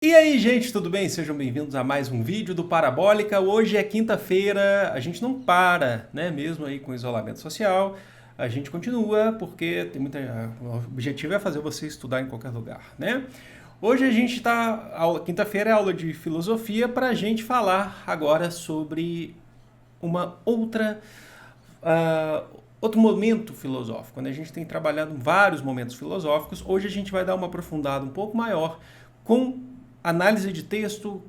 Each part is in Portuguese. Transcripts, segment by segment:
E aí, gente, tudo bem? Sejam bem-vindos a mais um vídeo do Parabólica. Hoje é quinta-feira, a gente não para, né? Mesmo aí com o isolamento social, a gente continua porque tem muita... o objetivo é fazer você estudar em qualquer lugar, né? Hoje a gente está... Quinta-feira é aula de filosofia para a gente falar agora sobre uma outra... outro momento filosófico. Quando a gente tem trabalhado vários momentos filosóficos, hoje a gente vai dar uma aprofundada um pouco maior com análise de texto,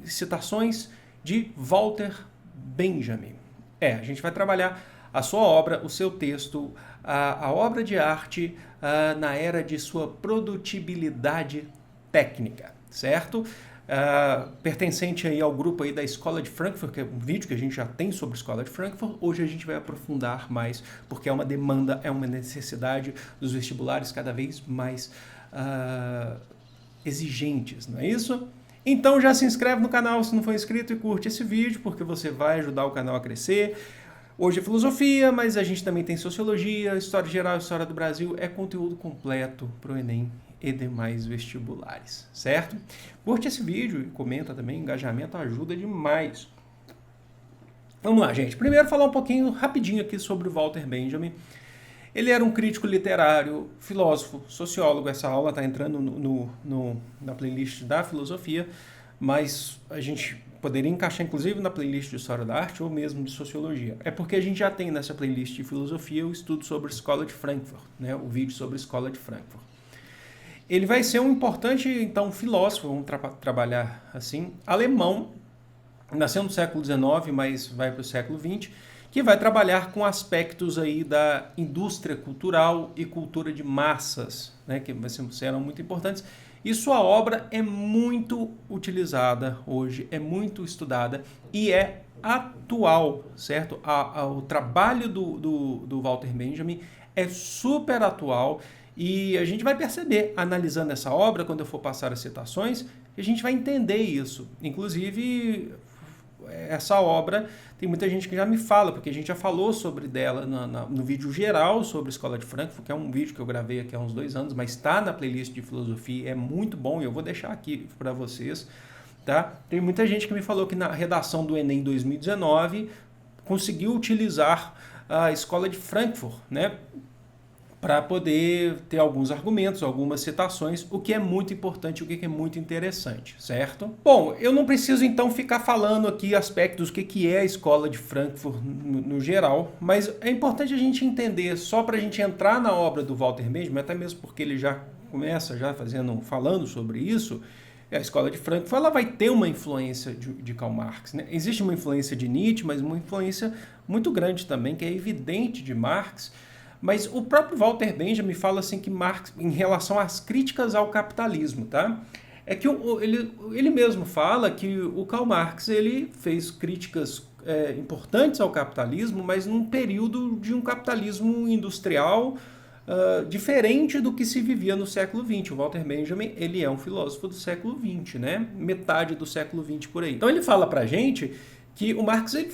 citações de Walter Benjamin. A gente vai trabalhar a sua obra, o seu texto, a obra de arte na era de sua produtibilidade técnica, certo? Pertencente aí ao grupo aí da Escola de Frankfurt, que é um vídeo que a gente já tem sobre a Escola de Frankfurt. Hoje a gente vai aprofundar mais, porque é uma demanda, é uma necessidade dos vestibulares cada vez mais exigentes, não é isso? Então já se inscreve no canal se não for inscrito e curte esse vídeo, porque você vai ajudar o canal a crescer. Hoje é filosofia, mas a gente também tem sociologia, história geral, história do Brasil. É conteúdo completo para o Enem e demais vestibulares, certo? Curte esse vídeo e comenta também, engajamento ajuda demais. Vamos lá, gente. Primeiro falar um pouquinho rapidinho aqui sobre o Walter Benjamin. Ele era um crítico literário, filósofo, sociólogo. Essa aula está entrando na playlist da filosofia, mas a gente poderia encaixar inclusive na playlist de História da Arte ou mesmo de Sociologia. É porque a gente já tem nessa playlist de filosofia o estudo sobre a Escola de Frankfurt, né? O vídeo sobre a Escola de Frankfurt. Ele vai ser um importante, então, filósofo, vamos trabalhar assim, alemão, nasceu no século XIX, mas vai para o século XX, que vai trabalhar com aspectos aí da indústria cultural e cultura de massas, né, que serão muito importantes. E sua obra é muito utilizada hoje, é muito estudada e é atual, certo? O trabalho do Walter Benjamin é super atual e a gente vai perceber, analisando essa obra, quando eu for passar as citações, que a gente vai entender isso. Inclusive, essa obra tem muita gente que já me fala, porque a gente já falou sobre dela no vídeo geral sobre a Escola de Frankfurt, que é um vídeo que eu gravei aqui há uns 2 anos, mas está na playlist de filosofia, é muito bom e eu vou deixar aqui para vocês. Tá? Tem muita gente que me falou que na redação do Enem 2019 conseguiu utilizar a Escola de Frankfurt, né? Para poder ter alguns argumentos, algumas citações, o que é muito importante, o que é muito interessante, certo? Bom, eu não preciso então ficar falando aqui aspectos do que é a Escola de Frankfurt no geral, mas é importante a gente entender, só para a gente entrar na obra do Walter Benjamin, até mesmo porque ele já começa falando sobre isso. A Escola de Frankfurt ela vai ter uma influência de Karl Marx, né? Existe uma influência de Nietzsche, mas uma influência muito grande também, que é evidente de Marx. Mas o próprio Walter Benjamin fala assim que Marx, em relação às críticas ao capitalismo, tá? É que ele mesmo fala que o Karl Marx ele fez críticas importantes ao capitalismo, mas num período de um capitalismo industrial diferente do que se vivia no século XX. O Walter Benjamin ele é um filósofo do século XX, né? Metade do século XX por aí. Então ele fala pra gente que o Marx ele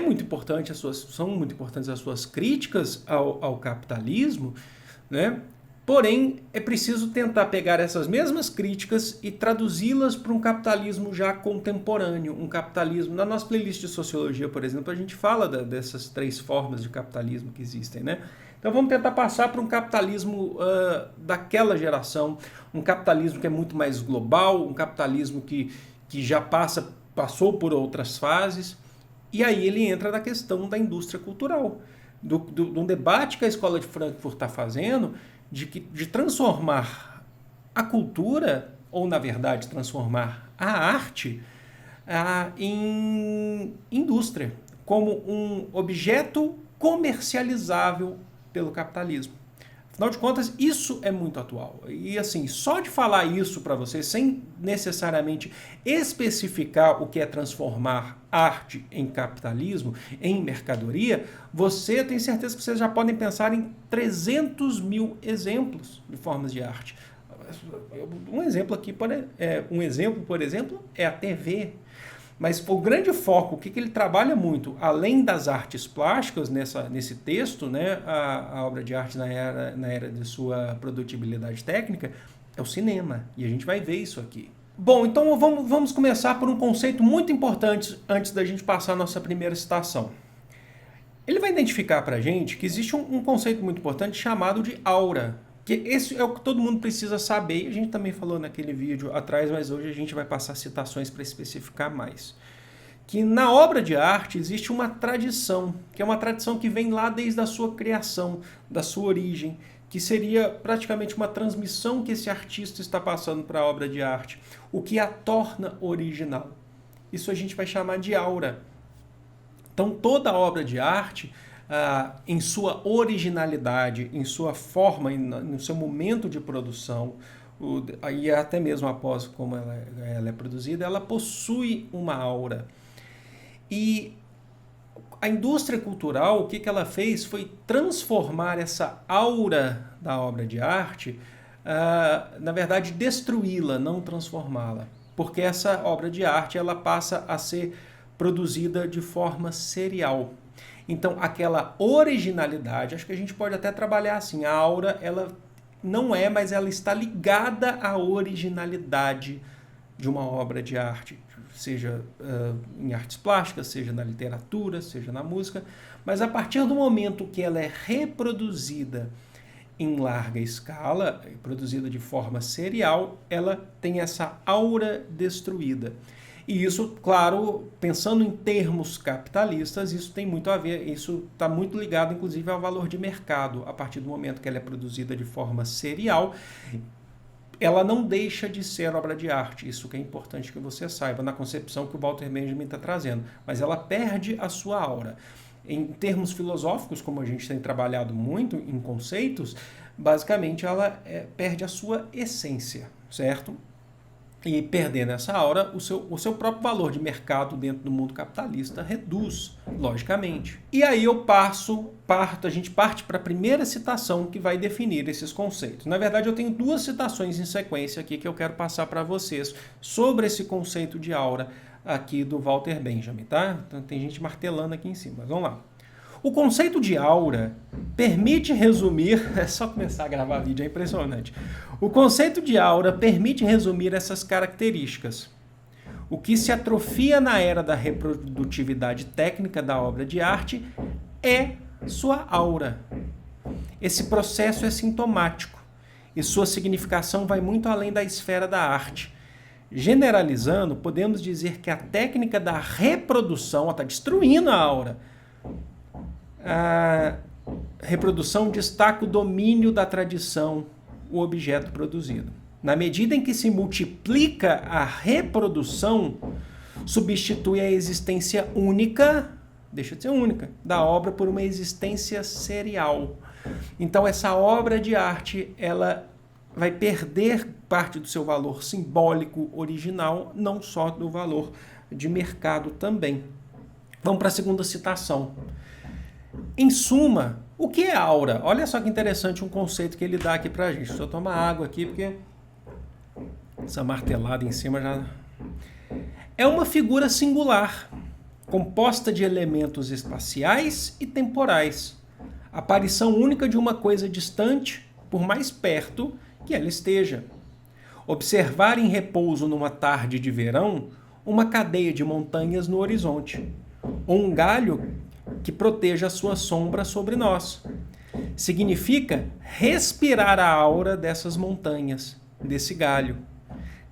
muito importante, são muito importantes as suas críticas ao capitalismo, né? Porém, é preciso tentar pegar essas mesmas críticas e traduzi-las para um capitalismo já contemporâneo, um capitalismo... Na nossa playlist de sociologia, por exemplo, a gente fala dessas 3 formas de capitalismo que existem, né? Então vamos tentar passar para um capitalismo daquela geração, um capitalismo que é muito mais global, um capitalismo que já passou por outras fases. E aí ele entra na questão da indústria cultural, de um debate que a Escola de Frankfurt está fazendo de transformar a cultura, ou na verdade transformar a arte, em indústria, como um objeto comercializável pelo capitalismo. Afinal de contas, isso é muito atual. E assim, só de falar isso para você, sem necessariamente especificar o que é transformar arte em capitalismo, em mercadoria, você tem certeza que vocês já podem pensar em 300 mil exemplos de formas de arte. Um exemplo aqui, por exemplo, é a TV. Mas o grande foco, o que ele trabalha muito, além das artes plásticas nesse texto, né, a obra de arte na era de sua produtibilidade técnica, é o cinema. E a gente vai ver isso aqui. Bom, então vamos começar por um conceito muito importante antes da gente passar a nossa primeira citação. Ele vai identificar para a gente que existe um conceito muito importante chamado de aura. Que esse é o que todo mundo precisa saber. A gente também falou naquele vídeo atrás, mas hoje a gente vai passar citações para especificar mais. Que na obra de arte existe uma tradição, que é uma tradição que vem lá desde a sua criação, da sua origem, que seria praticamente uma transmissão que esse artista está passando para a obra de arte, o que a torna original. Isso a gente vai chamar de aura. Então toda obra de arte, em sua originalidade, em sua forma, no seu momento de produção, e até mesmo após como ela é produzida, ela possui uma aura. E a indústria cultural, o que ela fez foi transformar essa aura da obra de arte, na verdade, destruí-la, não transformá-la. Porque essa obra de arte ela passa a ser produzida de forma serial. Então, aquela originalidade, acho que a gente pode até trabalhar assim, a aura, ela não é, mas ela está ligada à originalidade de uma obra de arte, seja em artes plásticas, seja na literatura, seja na música, mas a partir do momento que ela é reproduzida em larga escala, produzida de forma serial, ela tem essa aura destruída. E isso, claro, pensando em termos capitalistas, isso tem muito a ver, isso está muito ligado, inclusive, ao valor de mercado. A partir do momento que ela é produzida de forma serial, ela não deixa de ser obra de arte. Isso que é importante que você saiba, na concepção que o Walter Benjamin está trazendo. Mas ela perde a sua aura. Em termos filosóficos, como a gente tem trabalhado muito em conceitos, basicamente ela perde a sua essência, certo? E perdendo essa aura, o seu próprio valor de mercado dentro do mundo capitalista reduz, logicamente. E aí a gente parte para a primeira citação que vai definir esses conceitos. Na verdade, eu tenho duas citações em sequência aqui que eu quero passar para vocês sobre esse conceito de aura aqui do Walter Benjamin, tá? Então, tem gente martelando aqui em cima, mas vamos lá. O conceito de aura permite resumir... É só começar a gravar vídeo, é impressionante. O conceito de aura permite resumir essas características. O que se atrofia na era da reprodutividade técnica da obra de arte é sua aura. Esse processo é sintomático e sua significação vai muito além da esfera da arte. Generalizando, podemos dizer que a técnica da reprodução está destruindo a aura. A reprodução destaca o domínio da tradição, o objeto produzido. Na medida em que se multiplica a reprodução, substitui a existência única, deixa de ser única, da obra por uma existência serial. Então essa obra de arte, ela vai perder parte do seu valor simbólico original, não só do valor de mercado também. Vamos para a segunda citação. Em suma, o que é aura? Olha só que interessante um conceito que ele dá aqui pra gente. Deixa eu tomar água aqui, porque essa martelada em cima já... É uma figura singular, composta de elementos espaciais e temporais. Aparição única de uma coisa distante, por mais perto que ela esteja. Observar em repouso numa tarde de verão uma cadeia de montanhas no horizonte, ou um galho que proteja a sua sombra sobre nós. Significa respirar a aura dessas montanhas, desse galho.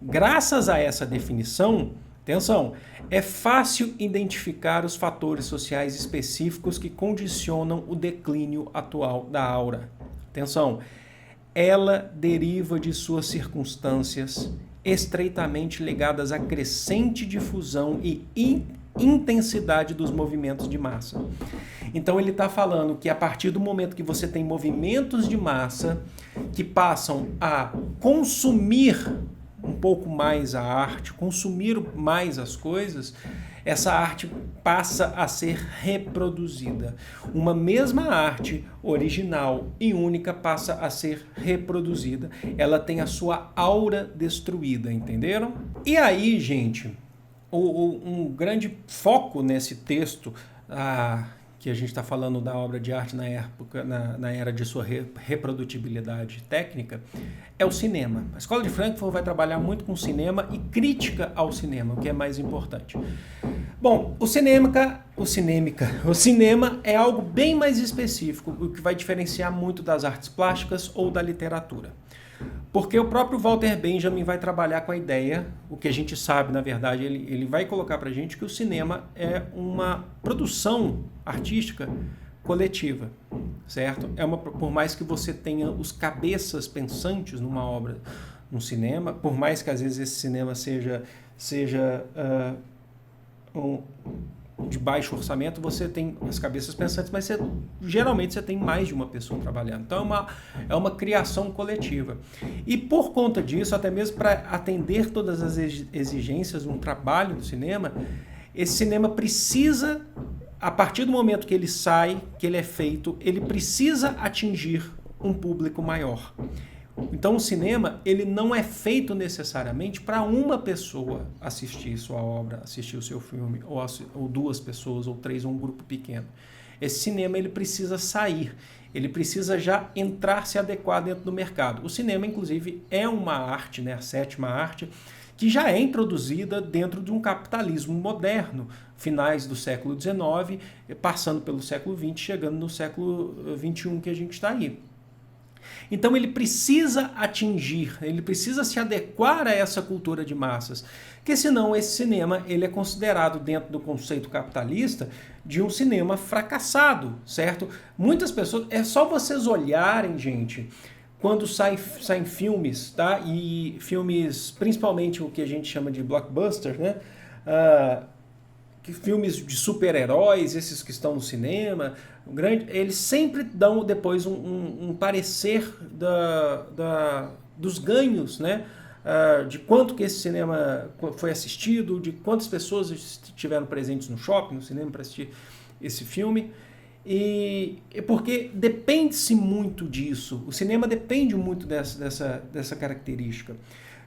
Graças a essa definição, atenção, é fácil identificar os fatores sociais específicos que condicionam o declínio atual da aura. Atenção, ela deriva de suas circunstâncias estreitamente ligadas à crescente difusão e intensidade dos movimentos de massa. Então ele está falando que a partir do momento que você tem movimentos de massa que passam a consumir um pouco mais a arte, consumir mais as coisas, essa arte passa a ser reproduzida. Uma mesma arte original e única passa a ser reproduzida. Ela tem a sua aura destruída, entenderam? E aí, gente, um grande foco nesse texto que a gente está falando da obra de arte na época, na era de sua reprodutibilidade técnica, é o cinema. A Escola de Frankfurt vai trabalhar muito com cinema e crítica ao cinema, o que é mais importante. Bom, o cinema é algo bem mais específico, o que vai diferenciar muito das artes plásticas ou da literatura. Porque o próprio Walter Benjamin vai trabalhar com a ideia, o que a gente sabe, na verdade, ele vai colocar pra gente que o cinema é uma produção artística coletiva, certo? Por mais que você tenha os cabeças pensantes numa obra, num cinema, por mais que às vezes esse cinema seja de baixo orçamento, você tem as cabeças pensantes, mas geralmente você tem mais de uma pessoa trabalhando. Então é uma criação coletiva. E por conta disso, até mesmo para atender todas as exigências de um trabalho do cinema, esse cinema precisa, a partir do momento que ele sai, que ele é feito, ele precisa atingir um público maior. Então o cinema, ele não é feito necessariamente para uma pessoa assistir sua obra, assistir o seu filme, ou duas pessoas, ou três, ou um grupo pequeno. Esse cinema, ele precisa sair, ele precisa já entrar, se adequar dentro do mercado. O cinema, inclusive, é uma arte, né, a sétima arte, que já é introduzida dentro de um capitalismo moderno, finais do século XIX, passando pelo século XX, chegando no século XXI que a gente está aí. Então ele precisa atingir, ele precisa se adequar a essa cultura de massas, porque senão esse cinema ele é considerado dentro do conceito capitalista de um cinema fracassado, certo? Muitas pessoas, é só vocês olharem, gente, quando saem filmes, tá? E filmes, principalmente o que a gente chama de blockbuster, né? Filmes de super-heróis, esses que estão no cinema, eles sempre dão depois um parecer dos ganhos, né? De quanto que esse cinema foi assistido, de quantas pessoas estiveram presentes no shopping, no cinema, para assistir esse filme. E porque depende-se muito disso, o cinema depende muito dessa característica.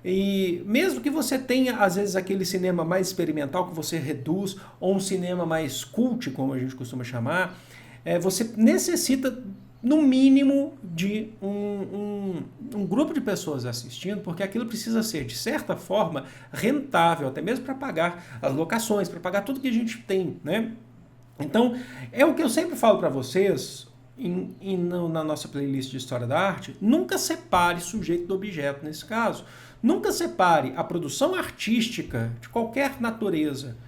E mesmo que você tenha, às vezes, aquele cinema mais experimental que você reduz, ou um cinema mais cult, como a gente costuma chamar, você necessita, no mínimo, de um grupo de pessoas assistindo, porque aquilo precisa ser, de certa forma, rentável, até mesmo para pagar as locações, para pagar tudo que a gente tem, né? Então, é o que eu sempre falo para vocês, na nossa playlist de História da Arte, nunca separe sujeito do objeto nesse caso. Nunca separe a produção artística de qualquer natureza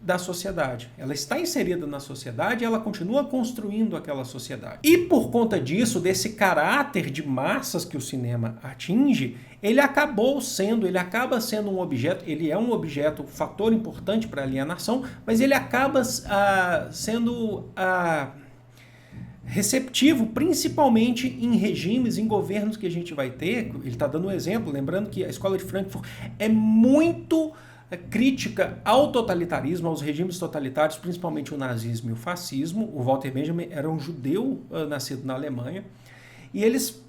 da sociedade. Ela está inserida na sociedade e ela continua construindo aquela sociedade. E por conta disso, desse caráter de massas que o cinema atinge, ele acaba sendo um objeto, ele é um objeto, um fator importante para a alienação, mas ele acaba sendo receptivo, principalmente em regimes, em governos que a gente vai ter. Ele está dando um exemplo, lembrando que a Escola de Frankfurt é muito crítica ao totalitarismo, aos regimes totalitários, principalmente o nazismo e o fascismo. O Walter Benjamin era um judeu nascido na Alemanha, e eles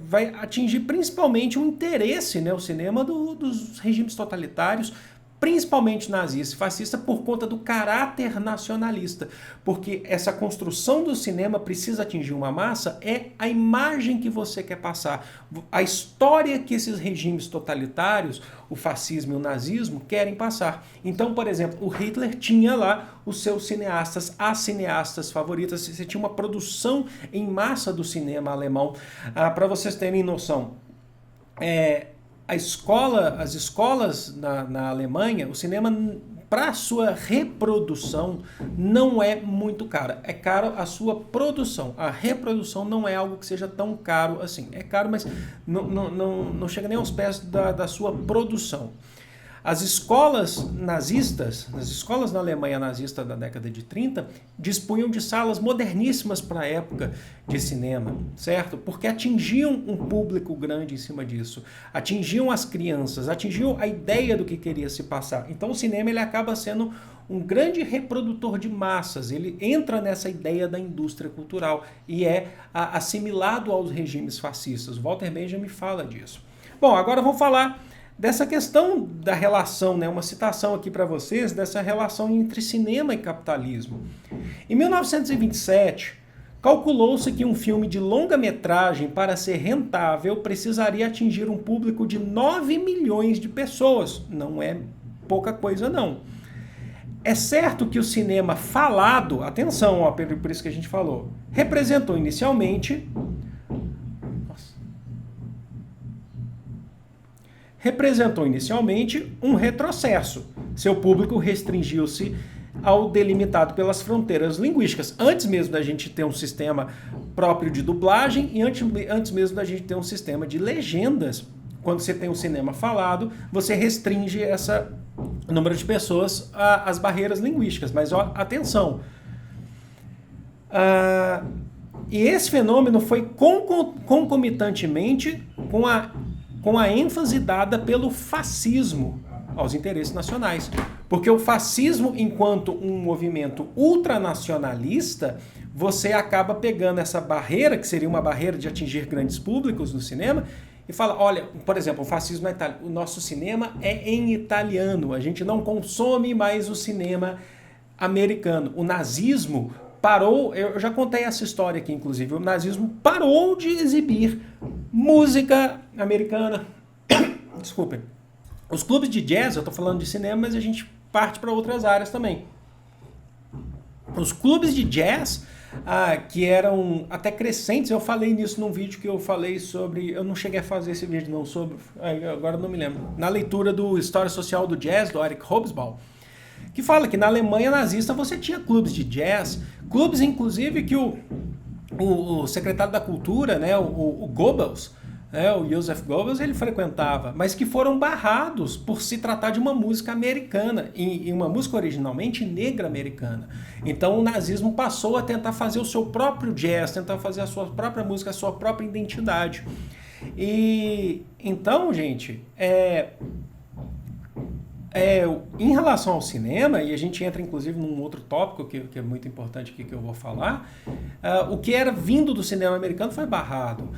vai atingir principalmente o interesse, né, o cinema dos regimes totalitários, principalmente nazista e fascista, por conta do caráter nacionalista, porque essa construção do cinema precisa atingir uma massa, é a imagem que você quer passar, a história que esses regimes totalitários, o fascismo e o nazismo, querem passar. Então, por exemplo, o Hitler tinha lá os seus cineastas, as cineastas favoritas, você tinha uma produção em massa do cinema alemão. Para vocês terem noção, as escolas na Alemanha, o cinema, para a sua reprodução, não é muito caro. É caro a sua produção. A reprodução não é algo que seja tão caro assim. É caro, mas não chega nem aos pés da sua produção. As escolas nazistas, as escolas na Alemanha nazista da década de 30, dispunham de salas moderníssimas para a época de cinema, certo? Porque atingiam um público grande em cima disso, atingiam as crianças, atingiam a ideia do que queria se passar. Então o cinema ele acaba sendo um grande reprodutor de massas, ele entra nessa ideia da indústria cultural e é assimilado aos regimes fascistas. Walter Benjamin fala disso. Bom, agora vamos falar dessa questão da relação, né? Uma citação aqui para vocês, dessa relação entre cinema e capitalismo. Em 1927, calculou-se que um filme de longa-metragem, para ser rentável, precisaria atingir um público de 9 milhões de pessoas. Não é pouca coisa, não. É certo que o cinema falado, atenção, ó, por isso que a gente falou, representou inicialmente um retrocesso. Seu público restringiu-se ao delimitado pelas fronteiras linguísticas. Antes mesmo da gente ter um sistema próprio de dublagem e antes mesmo da gente ter um sistema de legendas. Quando você tem um cinema falado, você restringe esse número de pessoas às barreiras linguísticas. Mas ó, atenção, e esse fenômeno foi concomitantemente com a ênfase dada pelo fascismo aos interesses nacionais. Porque o fascismo, enquanto um movimento ultranacionalista, você acaba pegando essa barreira, que seria uma barreira de atingir grandes públicos no cinema, e fala, olha, por exemplo, o fascismo na Itália, o nosso cinema é em italiano, a gente não consome mais o cinema americano. O nazismo parou, eu já contei essa história aqui, inclusive, o nazismo parou de exibir música americana. Desculpem. Os clubes de jazz, eu estou falando de cinema, mas a gente parte para outras áreas também. Os clubes de jazz, que eram até crescentes, eu falei nisso num vídeo que eu falei sobre, eu não cheguei a fazer esse vídeo não, sobre, agora não me lembro, na leitura do História Social do Jazz, do Eric Hobsbawm, que fala que na Alemanha nazista você tinha clubes de jazz, clubes inclusive que o secretário da Cultura, né, o Goebbels, o Joseph Goebbels, ele frequentava, mas que foram barrados por se tratar de uma música americana, e uma música originalmente negra americana. Então o nazismo passou a tentar fazer o seu próprio jazz, tentar fazer a sua própria música, a sua própria identidade. E então, gente, em relação ao cinema, e a gente entra inclusive num outro tópico que é muito importante aqui que eu vou falar, o que era vindo do cinema americano foi barrado.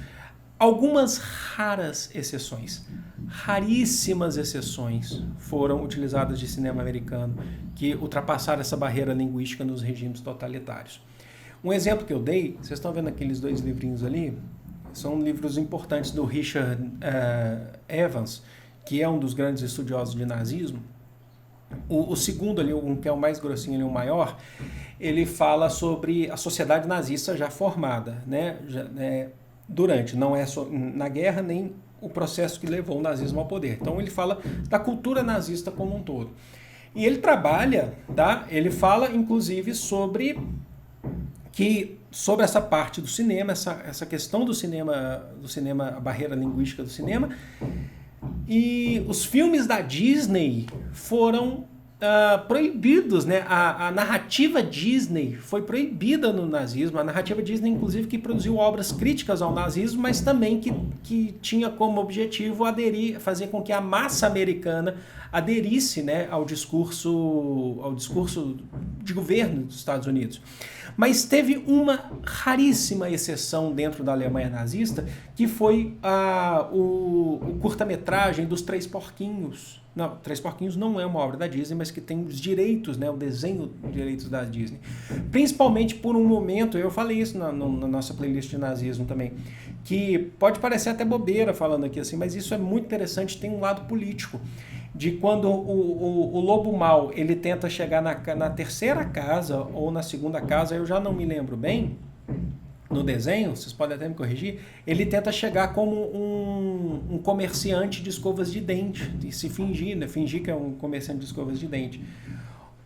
Algumas raras exceções, raríssimas exceções foram utilizadas de cinema americano que ultrapassaram essa barreira linguística nos regimes totalitários. Um exemplo que eu dei, vocês estão vendo aqueles dois livrinhos ali? São livros importantes do Richard Evans, que é um dos grandes estudiosos de nazismo. O segundo ali, que é o mais grossinho ali, o maior, ele fala sobre a sociedade nazista já formada, né? Durante, não é só na guerra, nem o processo que levou o nazismo ao poder. Então ele fala da cultura nazista como um todo. E ele trabalha, tá? Ele fala inclusive sobre essa parte do cinema, essa questão do cinema, a barreira linguística do cinema. E os filmes da Disney foram proibidos, né? A narrativa Disney foi proibida no nazismo. A narrativa Disney, inclusive, que produziu obras críticas ao nazismo, mas também que tinha como objetivo fazer com que a massa americana aderisse, né, ao discurso de governo dos Estados Unidos. Mas teve uma raríssima exceção dentro da Alemanha nazista, que foi o curta-metragem dos Três Porquinhos. Não, Três Porquinhos não é uma obra da Disney, mas que tem os direitos, né, o desenho de direitos da Disney. Principalmente por um momento, eu falei isso na nossa playlist de nazismo também, que pode parecer até bobeira falando aqui assim, mas isso é muito interessante, tem um lado político. De quando o lobo mau ele tenta chegar na terceira casa ou na segunda casa, eu já não me lembro bem, no desenho, vocês podem até me corrigir, ele tenta chegar como um comerciante de escovas de dente, e se fingir, né? Fingir que é um comerciante de escovas de dente.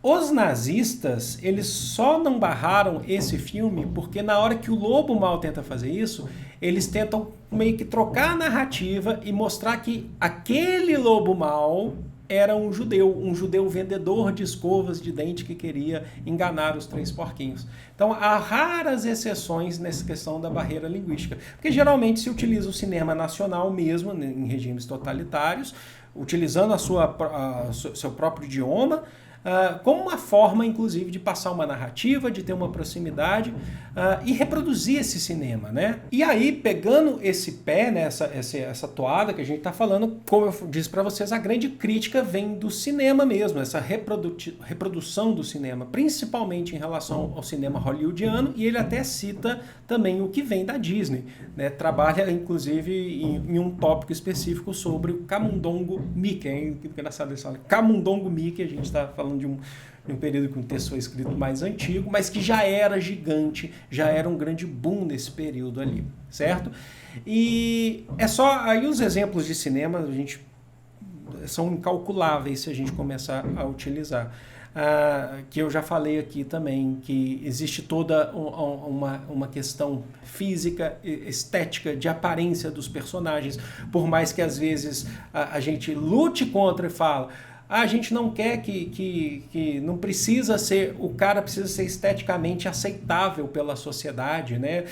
Os nazistas, eles só não barraram esse filme porque na hora que o lobo mau tenta fazer isso, eles tentam meio que trocar a narrativa e mostrar que aquele lobo mau era um judeu vendedor de escovas de dente que queria enganar os Três Porquinhos. Então há raras exceções nessa questão da barreira linguística, porque geralmente se utiliza o cinema nacional mesmo, em regimes totalitários, utilizando seu próprio idioma, como uma forma, inclusive, de passar uma narrativa, de ter uma proximidade e reproduzir esse cinema, né? E aí, pegando esse pé, né, essa toada que a gente está falando, como eu disse para vocês, a grande crítica vem do cinema mesmo, essa reprodução do cinema, principalmente em relação ao cinema hollywoodiano, e ele até cita também o que vem da Disney, né? Trabalha, inclusive, em um tópico específico sobre o Camundongo Mickey. É engraçado isso, olha, Camundongo Mickey, a gente está falando de um período que o texto foi escrito mais antigo, mas que já era gigante, já era um grande boom nesse período ali, certo? E é só aí os exemplos de cinema, a gente são incalculáveis se a gente começar a utilizar. Que eu já falei aqui também, que existe toda uma questão física, estética, de aparência dos personagens, por mais que às vezes a gente lute contra e fala, a gente não quer que não precisa ser, o cara precisa ser esteticamente aceitável pela sociedade, né?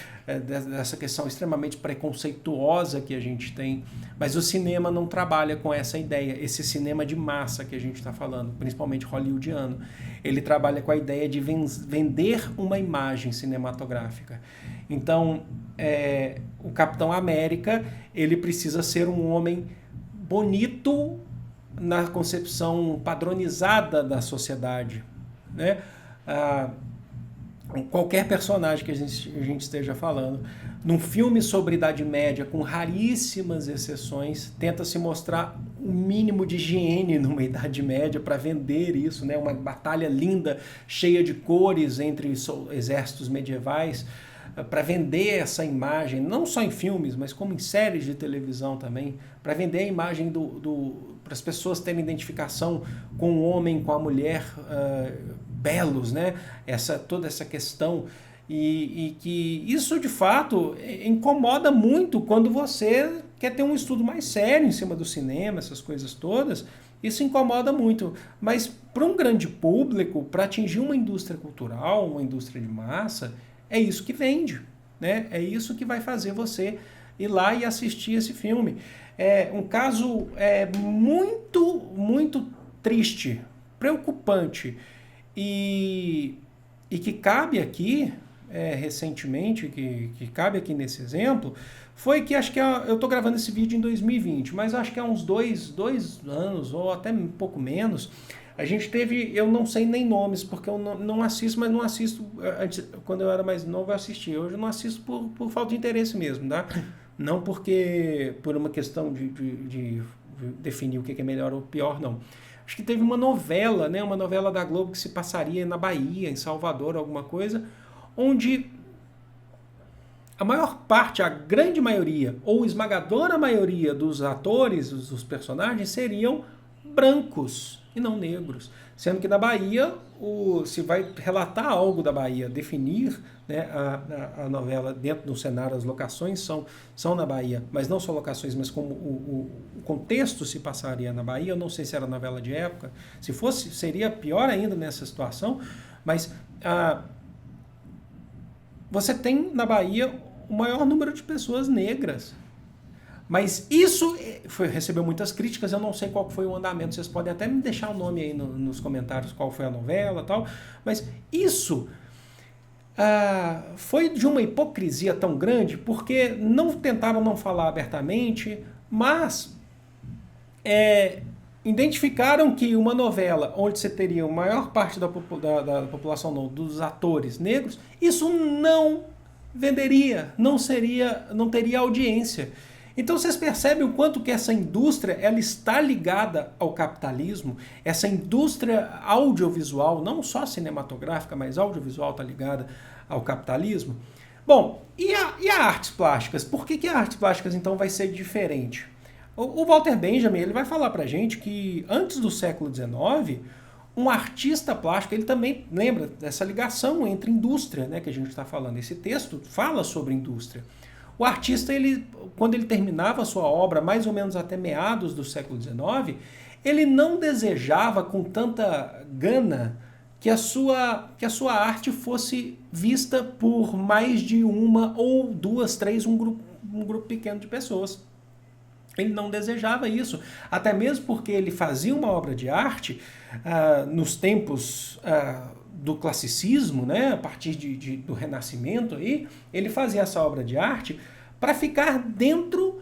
Dessa questão extremamente preconceituosa que a gente tem, mas o cinema não trabalha com essa ideia, esse cinema de massa que a gente está falando, principalmente hollywoodiano, ele trabalha com a ideia de vender uma imagem cinematográfica. Então, o Capitão América, ele precisa ser um homem bonito na concepção padronizada da sociedade, né? Qualquer personagem que a gente esteja falando, num filme sobre Idade Média, com raríssimas exceções, tenta se mostrar um mínimo de higiene numa Idade Média para vender isso, né? Uma batalha linda, cheia de cores entre exércitos medievais, para vender essa imagem, não só em filmes, mas como em séries de televisão também, para vender a imagem para as pessoas terem identificação com o homem, com a mulher, belos, né? Toda essa questão, e que isso de fato incomoda muito quando você quer ter um estudo mais sério em cima do cinema, essas coisas todas. Isso incomoda muito, mas para um grande público, para atingir uma indústria cultural, uma indústria de massa, é isso que vende, né? É isso que vai fazer você ir lá e assistir esse filme. É um caso muito, muito triste, preocupante, e que cabe aqui, recentemente, que cabe aqui nesse exemplo, foi que acho que eu estou gravando esse vídeo em 2020, mas acho que há uns dois anos, ou até um pouco menos, a gente teve, eu não sei nem nomes, porque eu não assisto, mas não assisto, antes, quando eu era mais novo eu assistia, hoje eu não assisto por falta de interesse mesmo, tá? Não por uma questão de definir o que é melhor ou pior, não. Acho que teve uma novela, né, uma novela da Globo que se passaria na Bahia, em Salvador, alguma coisa, onde a maior parte, a grande maioria, ou esmagadora maioria dos atores, dos personagens, seriam brancos e não negros. Sendo que na Bahia, se vai relatar algo da Bahia, definir, né, a novela dentro do cenário, as locações são na Bahia, mas não só locações, mas como o contexto se passaria na Bahia. Eu não sei se era novela de época, se fosse, seria pior ainda nessa situação, mas você tem na Bahia o maior número de pessoas negras. Mas isso recebeu muitas críticas, eu não sei qual foi o andamento, vocês podem até me deixar o nome aí nos comentários, qual foi a novela e tal, mas isso foi de uma hipocrisia tão grande, porque tentaram não falar abertamente, mas identificaram que uma novela onde você teria a maior parte da população, dos atores negros, isso não venderia, não teria audiência. Então vocês percebem o quanto que essa indústria ela está ligada ao capitalismo, essa indústria audiovisual, não só cinematográfica, mas audiovisual está ligada ao capitalismo. Bom, e a artes plásticas? Por que a artes plásticas então vai ser diferente? O Walter Benjamin ele vai falar pra gente que antes do século XIX, um artista plástico, ele também lembra dessa ligação entre indústria, né, que a gente está falando. Esse texto fala sobre indústria. O artista, quando ele terminava a sua obra, mais ou menos até meados do século XIX, ele não desejava com tanta gana que a sua arte fosse vista por mais de uma ou duas, três, um grupo pequeno de pessoas. Ele não desejava isso, até mesmo porque ele fazia uma obra de arte nos tempos do classicismo, né, a partir do Renascimento, aí, ele fazia essa obra de arte para ficar dentro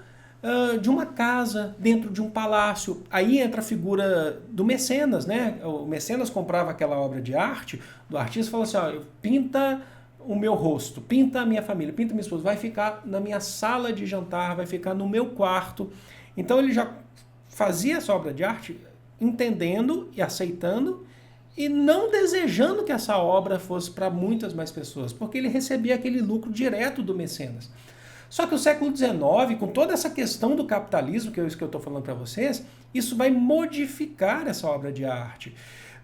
de uma casa, dentro de um palácio. Aí entra a figura do mecenas, né? O mecenas comprava aquela obra de arte do artista e falou assim, ó, pinta o meu rosto, pinta a minha família, pinta a minha esposa, vai ficar na minha sala de jantar, vai ficar no meu quarto. Então ele já fazia essa obra de arte entendendo e aceitando e não desejando que essa obra fosse para muitas mais pessoas, porque ele recebia aquele lucro direto do mecenas. Só que o século XIX, com toda essa questão do capitalismo, que é isso que eu estou falando para vocês, isso vai modificar essa obra de arte.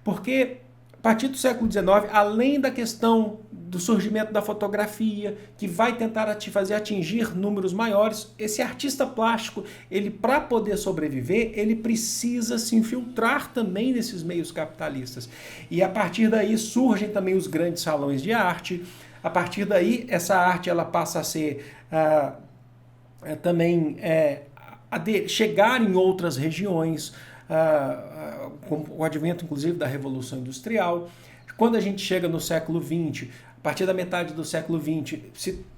Porque a partir do século XIX, além da questão do surgimento da fotografia, que vai tentar te fazer atingir números maiores, esse artista plástico, ele para poder sobreviver, ele precisa se infiltrar também nesses meios capitalistas. E a partir daí surgem também os grandes salões de arte. A partir daí, essa arte ela passa a ser também chegar em outras regiões, com o advento, inclusive, da Revolução Industrial. Quando a gente chega no século XX, a partir da metade do século XX,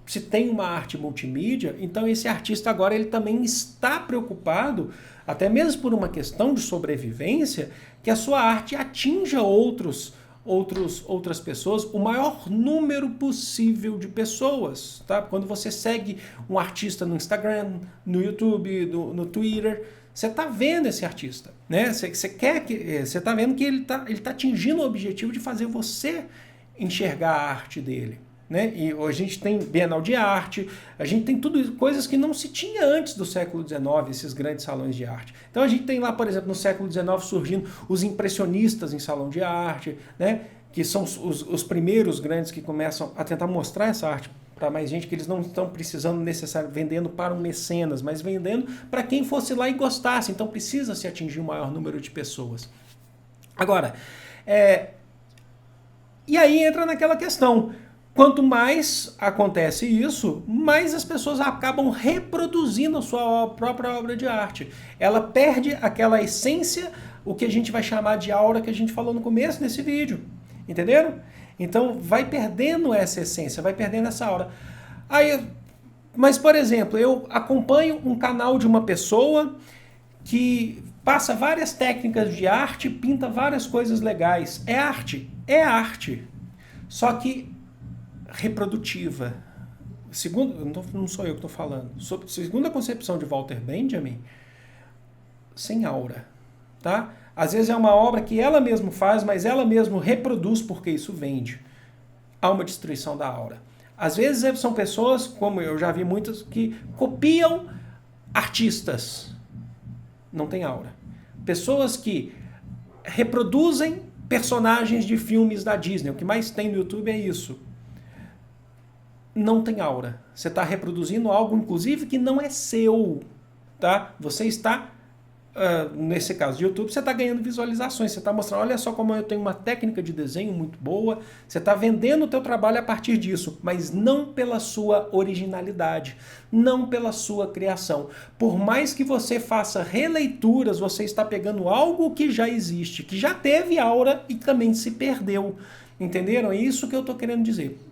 se tem uma arte multimídia, então esse artista agora ele também está preocupado, até mesmo por uma questão de sobrevivência, que a sua arte atinja outras pessoas, o maior número possível de pessoas, tá? Quando você segue um artista no Instagram, no YouTube, no Twitter, você está vendo esse artista, né? Você está vendo que ele tá atingindo o objetivo de fazer você enxergar a arte dele, né? E a gente tem Bienal de Arte, a gente tem tudo isso, coisas que não se tinha antes do século XIX, esses grandes salões de arte. Então a gente tem lá, por exemplo, no século XIX surgindo os impressionistas em salão de arte, né? Que são os primeiros grandes que começam a tentar mostrar essa arte para mais gente, que eles não estão precisando necessariamente vendendo para um mecenas, mas vendendo para quem fosse lá e gostasse. Então precisa se atingir um maior número de pessoas. Agora, e aí entra naquela questão. Quanto mais acontece isso, mais as pessoas acabam reproduzindo a sua própria obra de arte. Ela perde aquela essência, o que a gente vai chamar de aura que a gente falou no começo desse vídeo. Entenderam? Então vai perdendo essa essência, vai perdendo essa aura. Mas, por exemplo, eu acompanho um canal de uma pessoa que passa várias técnicas de arte, pinta várias coisas legais. É arte. É arte. Só que reprodutiva. Não sou eu que estou falando. Segundo a concepção de Walter Benjamin, sem aura. Tá? Às vezes é uma obra que ela mesma faz, mas ela mesma reproduz porque isso vende. Há uma destruição da aura. Às vezes são pessoas, como eu já vi muitas, que copiam artistas. Não tem aura. Pessoas que reproduzem personagens de filmes da Disney. O que mais tem no YouTube é isso. Não tem aura. Você está reproduzindo algo, inclusive, que não é seu. Tá? Você está, nesse caso de YouTube, você está ganhando visualizações. Você está mostrando, olha só como eu tenho uma técnica de desenho muito boa. Você está vendendo o teu trabalho a partir disso, mas não pela sua originalidade, não pela sua criação. Por mais que você faça releituras, você está pegando algo que já existe, que já teve aura e também se perdeu. Entenderam? É isso que eu estou querendo dizer.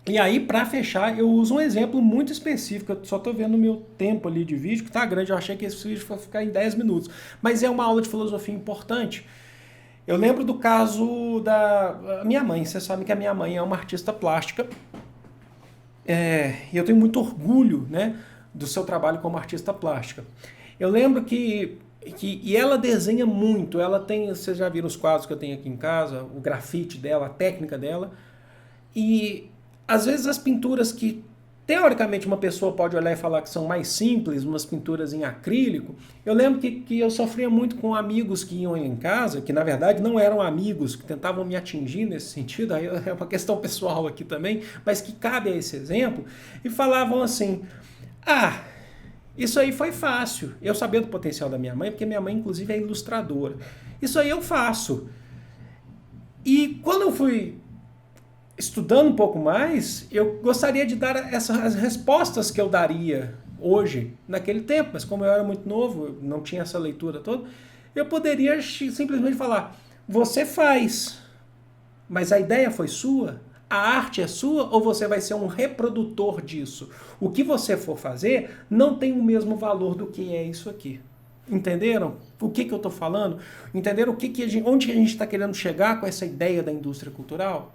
E aí, para fechar, eu uso um exemplo muito específico. Eu só estou vendo o meu tempo ali de vídeo, que está grande. Eu achei que esse vídeo fosse ficar em 10 minutos. Mas é uma aula de filosofia importante. Eu lembro do caso da minha mãe. Você sabe que a minha mãe é uma artista plástica. E eu tenho muito orgulho, né, do seu trabalho como artista plástica. Eu lembro que ela desenha muito. Ela tem, vocês já viram os quadros que eu tenho aqui em casa, o grafite dela, a técnica dela. E às vezes as pinturas que, teoricamente, uma pessoa pode olhar e falar que são mais simples, umas pinturas em acrílico, eu lembro que eu sofria muito com amigos que iam em casa, que na verdade não eram amigos, que tentavam me atingir nesse sentido, aí é uma questão pessoal aqui também, mas que cabe a esse exemplo, e falavam assim, isso aí foi fácil. Eu sabia do potencial da minha mãe, porque minha mãe inclusive é ilustradora. Isso aí eu faço. E quando eu fui estudando um pouco mais, eu gostaria de dar essas respostas que eu daria hoje, naquele tempo, mas como eu era muito novo, eu não tinha essa leitura toda, eu poderia simplesmente falar, você faz, mas a ideia foi sua? A arte é sua ou você vai ser um reprodutor disso? O que você for fazer não tem o mesmo valor do que é isso aqui. Entenderam o que eu estou falando? Entenderam onde a gente está querendo chegar com essa ideia da indústria cultural?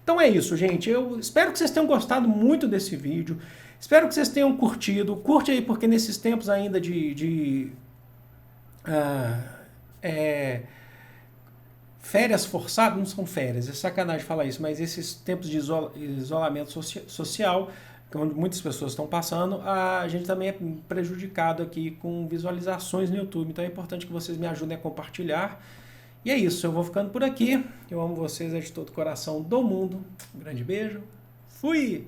Então é isso, gente. Eu espero que vocês tenham gostado muito desse vídeo. Espero que vocês tenham curtido. Curte aí, porque nesses tempos ainda ah, é, férias forçadas, não são férias, é sacanagem falar isso, mas esses tempos de isolamento social, onde muitas pessoas estão passando, a gente também é prejudicado aqui com visualizações no YouTube. Então é importante que vocês me ajudem a compartilhar. E é isso, eu vou ficando por aqui. Eu amo vocês de todo o coração do mundo. Um grande beijo. Fui!